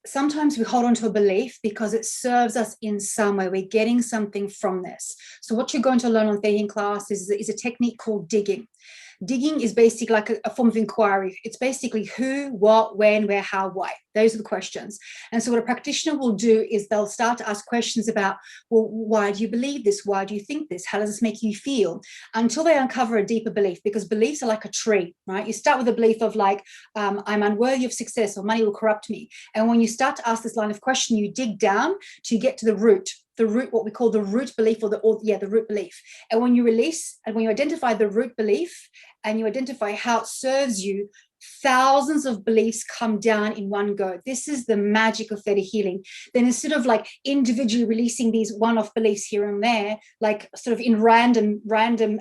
sometimes we hold on to a belief because it serves us in some way. We're getting something from this. So what you're going to learn on thinking class is a technique called digging. Digging is basically like a form of inquiry. It's basically who, what, when, where, how, why. Those are the questions. And so what a practitioner will do is they'll start to ask questions about, well, why do you believe this? Why do you think this? How does this make you feel? Until they uncover a deeper belief, because beliefs are like a tree, right? You start with a belief of like, I'm unworthy of success, or money will corrupt me. And when you start to ask this line of question, you dig down to get to the root, what we call the root belief, the root belief. And when you identify the root belief and you identify how it serves you, thousands of beliefs come down in one go. This is the magic of theta healing. Then instead of like individually releasing these one-off beliefs here and there, like sort of in random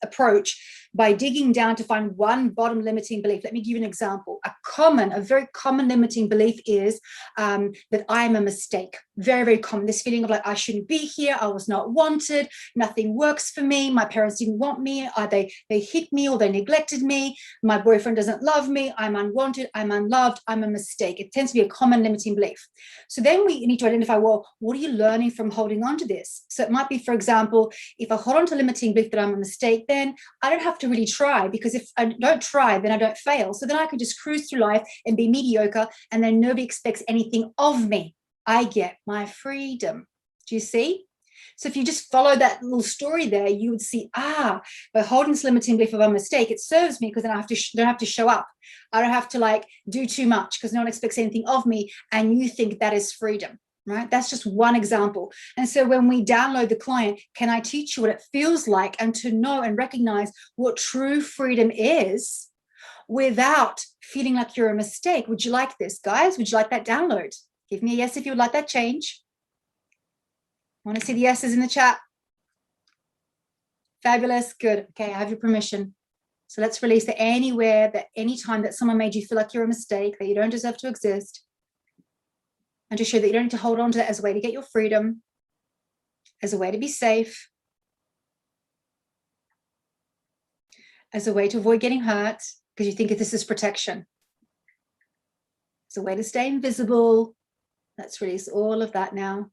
approach, by digging down to find one bottom limiting belief. Let me give you an example. A very common limiting belief is that I'm a mistake. Very, very common. This feeling of like, I shouldn't be here. I was not wanted. Nothing works for me. My parents didn't want me. They hit me, or they neglected me. My boyfriend doesn't love me. I'm unwanted. I'm unloved. I'm a mistake. It tends to be a common limiting belief. So then we need to identify, well, what are you learning from holding on to this? So it might be, for example, if I hold on to a limiting belief that I'm a mistake, then I don't have to really try, because if I don't try, then I don't fail. So then I can just cruise through life and be mediocre, and then nobody expects anything of me. I get my freedom. Do you see? So if you just follow that little story there, you would see, by holding this limiting belief of a mistake, it serves me because then I don't have to show up. I don't have to like do too much because no one expects anything of me. And you think that is freedom, right? That's just one example. And so when we download the client, can I teach you what it feels like, and to know and recognize what true freedom is without feeling like you're a mistake? Would you like this, guys? Would you like that download? Give me a yes if you would like that change. I want to see the yeses in the chat. Fabulous. Good. Okay, I have your permission. So let's release that anywhere, that anytime that someone made you feel like you're a mistake, that you don't deserve to exist, and to show that you don't need to hold on to that as a way to get your freedom, as a way to be safe, as a way to avoid getting hurt, because you think this is protection. It's a way to stay invisible. Let's release all of that now.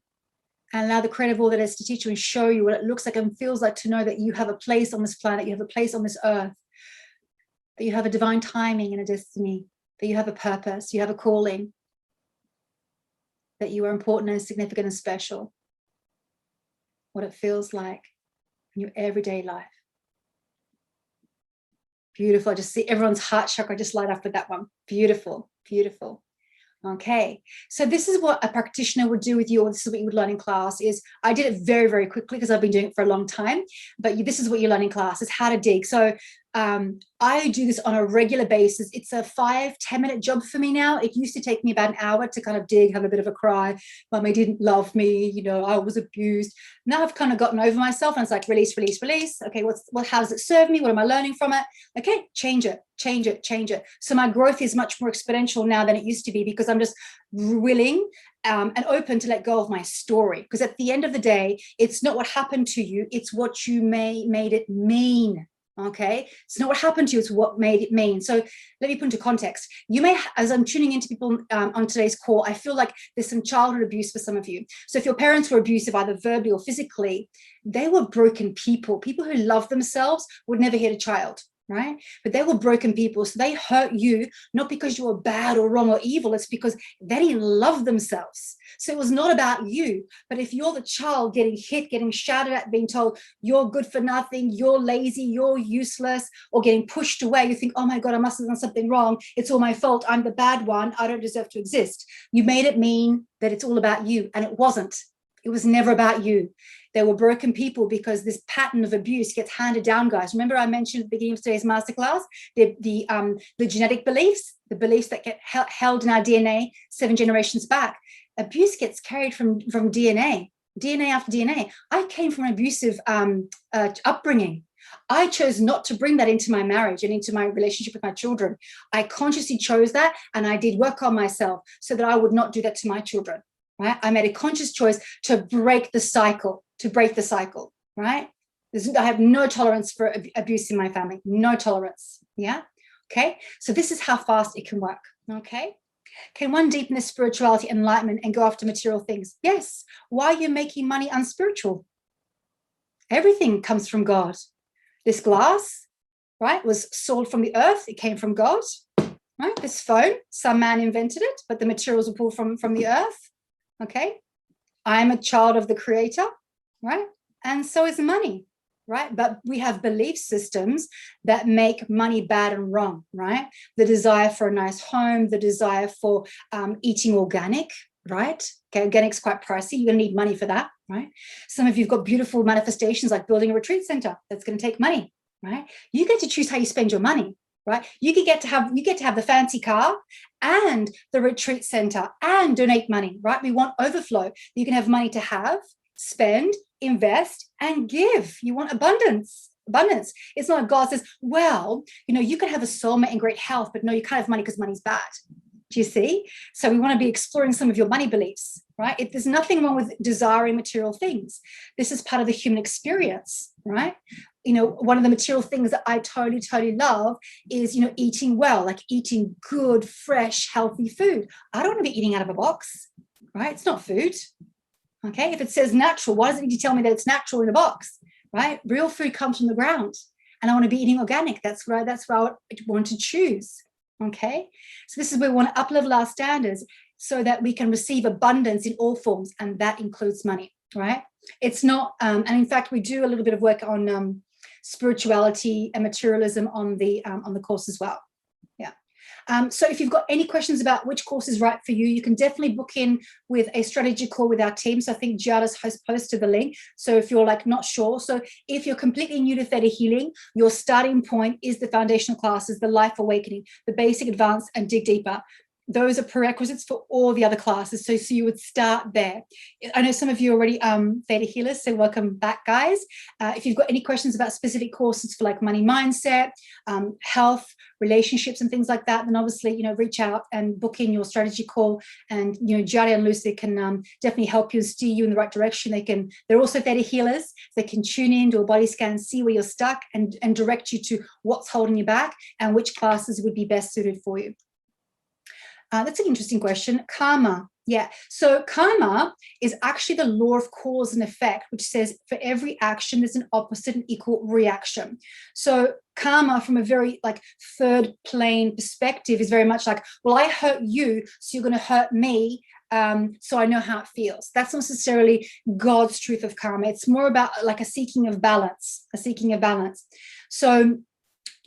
And allow the creator of all that is to teach you and show you what it looks like and feels like to know that you have a place on this planet, you have a place on this earth, that you have a divine timing and a destiny, that you have a purpose, you have a calling, that you are important and significant and special. What it feels like in your everyday life. Beautiful. I just see everyone's heart chakra just light up with that one. Beautiful, beautiful. Okay, so this is what a practitioner would do with you, or this is what you would learn in class. Is I did it very, very quickly because I've been doing it for a long time, but this is what you learn in class, is how to dig. So I do this on a regular basis. It's a 5-10 minute job for me now. It used to take me about an hour to kind of dig, have a bit of a cry. Mummy didn't love me, I was abused. Now I've kind of gotten over myself, and it's like release, release, release. Okay, how does it serve me? What am I learning from it? Okay, change it. So my growth is much more exponential now than it used to be, because I'm just willing and open to let go of my story. Because at the end of the day, it's not what happened to you, it's what you made it mean. Okay, it's not what happened to you, it's what made it mean. So let me put into context. You may, as I'm tuning into people on today's call, I feel like there's some childhood abuse for some of you. So if your parents were abusive, either verbally or physically, they were broken people. People who love themselves would never hit a child, right? But they were broken people. So they hurt you, not because you were bad or wrong or evil. It's because they didn't love themselves. So it was not about you. But if you're the child getting hit, getting shouted at, being told you're good for nothing, you're lazy, you're useless, or getting pushed away, you think, oh my God, I must have done something wrong. It's all my fault. I'm the bad one. I don't deserve to exist. You made it mean that it's all about you. And it wasn't. It was never about you. They were broken people because this pattern of abuse gets handed down, guys. Remember I mentioned at the beginning of today's masterclass, the genetic beliefs, the beliefs that get held in our DNA 7 generations back. Abuse gets carried from DNA after DNA. I came from an abusive upbringing. I chose not to bring that into my marriage and into my relationship with my children. I consciously chose that, and I did work on myself so that I would not do that to my children. Right? I made a conscious choice to break the cycle, right? I have no tolerance for abuse in my family, no tolerance, yeah? Okay, so this is how fast it can work, okay? Can one deepen their spirituality, enlightenment, and go after material things? Yes. Why are you making money unspiritual? Everything comes from God. This glass, right, was sold from the earth. It came from God. Right? This phone, some man invented it, but the materials were pulled from the earth. Okay. I'm a child of the creator, right? And so is money, right? But we have belief systems that make money bad and wrong, right? The desire for a nice home, the desire for eating organic, right? Okay, organic's quite pricey. You're going to need money for that, right? Some of you've got beautiful manifestations like building a retreat center. That's going to take money, right? You get to choose how you spend your money, right? You get to have the fancy car and the retreat center and donate money, right? We want overflow. You can have money to have, spend, invest, and give. You want abundance. It's not like God says, well, you can have a soulmate and great health, but no, you can't have money because money's bad. Do you see? So we want to be exploring some of your money beliefs, right? There's nothing wrong with desiring material things. This is part of the human experience, right? One of the material things that I totally love is, eating well, like eating good, fresh, healthy food. I don't want to be eating out of a box, right? It's not food. Okay. If it says natural, why does it need to tell me that it's natural in a box, right? Real food comes from the ground, and I want to be eating organic. That's where I want to choose. Okay. So this is where we want to up-level our standards so that we can receive abundance in all forms. And that includes money, right? It's not, and in fact, we do a little bit of work on spirituality and materialism on the course as well. Yeah. So if you've got any questions about which course is right for you, you can definitely book in with a strategy call with our team. So I think Giada's posted the link. So if you're not sure, so if you're completely new to Theta Healing, your starting point is the foundational classes, the Life Awakening, the Basic, Advanced, and Dig Deeper. Those are prerequisites for all the other classes. So you would start there. I know some of you are already Theta Healers, so welcome back, guys. If you've got any questions about specific courses for money mindset, health, relationships, and things like that, then obviously, reach out and book in your strategy call. And, Giada and Lucy can definitely help you and steer you in the right direction. They're also Theta Healers. They can tune in, do a body scan, see where you're stuck, and direct you to what's holding you back and which classes would be best suited for you. That's an interesting question. Karma. Yeah. So karma is actually the law of cause and effect, which says for every action, there's an opposite and equal reaction. So karma from a very third plane perspective is very much like, well, I hurt you, so you're going to hurt me. So I know how it feels. That's not necessarily God's truth of karma. It's more about a seeking of balance, So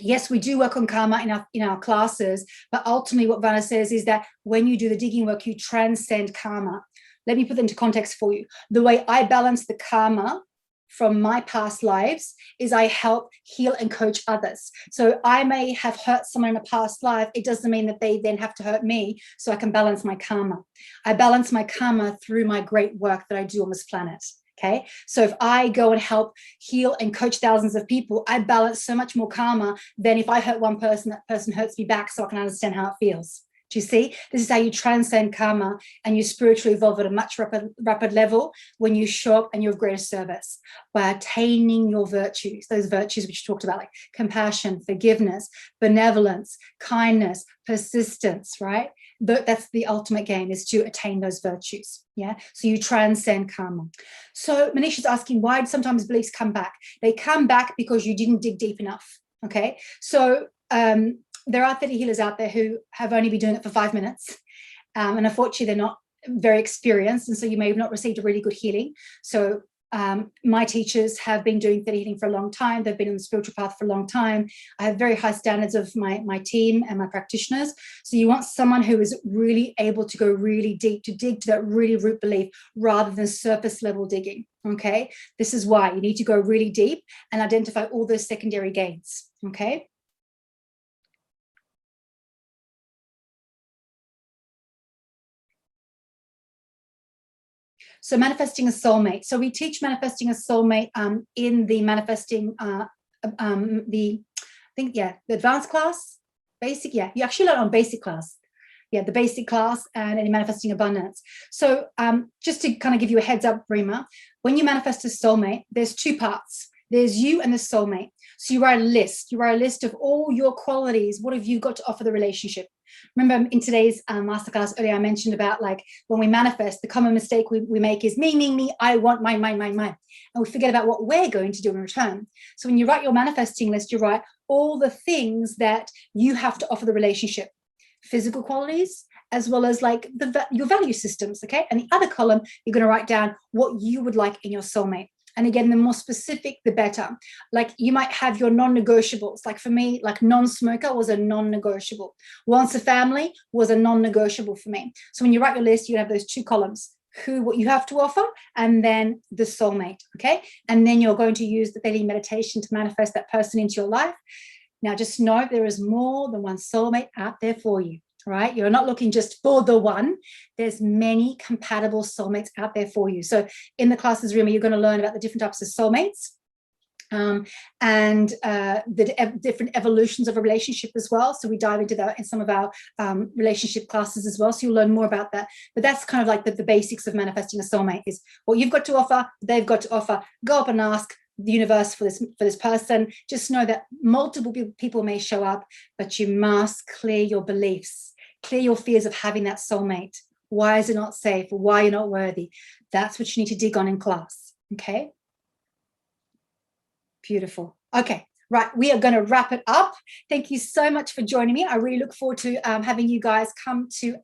yes, we do work on karma in our classes, but ultimately what Vanna says is that when you do the digging work, you transcend karma. Let me put that into context for you. The way I balance the karma from my past lives is I help heal and coach others. So I may have hurt someone in a past life. It doesn't mean that they then have to hurt me, so I can balance my karma. I balance my karma through my great work that I do on this planet. Okay, so if I go and help heal and coach thousands of people, I balance so much more karma than if I hurt one person, that person hurts me back, so I can understand how it feels. Do you see? This is how you transcend karma and you spiritually evolve at a much rapid level when you show up and you're of greater service by attaining your virtues, those virtues which you talked about, like compassion, forgiveness, benevolence, kindness, persistence, right? That's the ultimate game, is to attain those virtues. Yeah. So you transcend karma. So Manisha's asking, why do sometimes beliefs come back? They come back because you didn't dig deep enough. Okay. So there are 30 healers out there who have only been doing it for 5 minutes. And unfortunately, they're not very experienced. And so you may have not received a really good healing. So my teachers have been doing theta healing for a long time. They've been on the spiritual path for a long time. I have very high standards of my team and my practitioners. So you want someone who is really able to go really deep, to dig to that really root belief rather than surface level digging. Okay. This is why you need to go really deep and identify all those secondary gains. Okay. So manifesting a soulmate. So we teach manifesting a soulmate in the manifesting, the advanced class, basic. Yeah, you actually learn on basic class. Yeah, the basic class and in manifesting abundance. So just to kind of give you a heads up, Rima, when you manifest a soulmate, there's 2 parts. There's you and the soulmate. So you write a list. You write a list of all your qualities. What have you got to offer the relationship? Remember in today's masterclass earlier, I mentioned about like when we manifest, the common mistake we make is me, I want mine. And we forget about what we're going to do in return. So when you write your manifesting list, you write all the things that you have to offer the relationship, physical qualities, as well as like your value systems, okay? And the other column, you're going to write down what you would like in your soulmate. And again, the more specific, the better. Like you might have your non-negotiables. Like for me, like non-smoker was a non-negotiable. Once a family was a non-negotiable for me. So when you write your list, you have those two columns, what you have to offer, and then the soulmate, okay? And then you're going to use the daily meditation to manifest that person into your life. Now, just know there is more than one soulmate out there for you. Right? You're not looking just for the one. There's many compatible soulmates out there for you. So in the classes room, you're going to learn about the different types of soulmates and the different evolutions of a relationship as well. So we dive into that in some of our relationship classes as well. So you'll learn more about that. But that's kind of like the basics of manifesting a soulmate is what you've got to offer, they've got to offer. Go up and ask the universe for this person. Just know that multiple people may show up, but you must clear your beliefs. Clear your fears of having that soulmate. Why is it not safe? Why you're not worthy? That's what you need to dig on in class. Okay. Beautiful. Okay. Right. We are going to wrap it up. Thank you so much for joining me. I really look forward to having you guys come to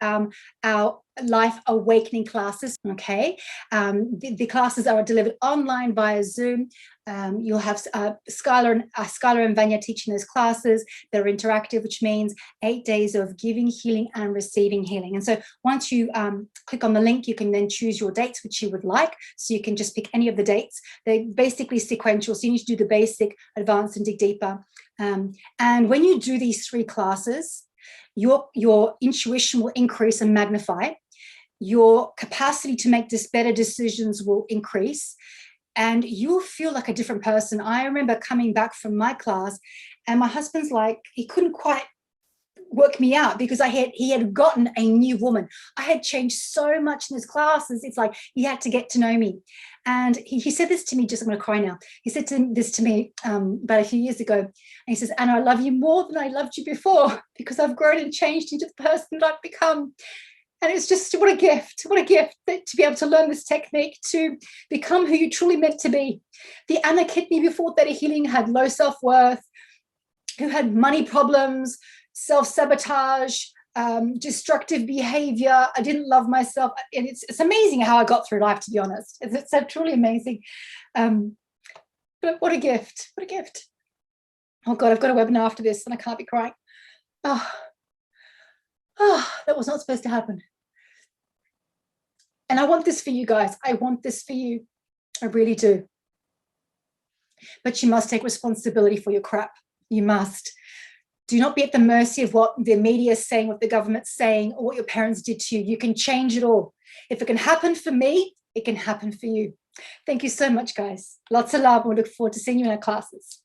our life awakening classes. Okay. The classes are delivered online via Zoom. You'll have Skylar and Vanya teaching those classes. They're interactive, which means 8 days of giving, healing, and receiving healing. And so once you click on the link, you can then choose your dates, which you would like. So you can just pick any of the dates. They're basically sequential. So you need to do the basic, advanced, and dig deeper. And when you do these 3 classes, your intuition will increase and magnify. Your capacity to make better decisions will increase. And you'll feel like a different person. I remember coming back from my class and my husband's like, he couldn't quite work me out because he had gotten a new woman. I had changed so much in his classes. It's like he had to get to know me. And he said this to me, I'm going to cry now. He said this to me about a few years ago. And he says, Anna, I love you more than I loved you before because I've grown and changed into the person that I've become. And it's just, what a gift to be able to learn this technique to become who you truly meant to be. The Anna Kidney before Theta Healing had low self-worth, who had money problems, self-sabotage, destructive behavior. I didn't love myself. And it's amazing how I got through life, to be honest. It's so truly amazing. But what a gift. What a gift. Oh, God, I've got a webinar after this and I can't be crying. That was not supposed to happen. And I want this for you guys. I want this for you. I really do. But you must take responsibility for your crap. You must. Do not be at the mercy of what the media is saying, what the government's saying, or what your parents did to you. You can change it all. If it can happen for me, it can happen for you. Thank you so much, guys. Lots of love. We look forward to seeing you in our classes.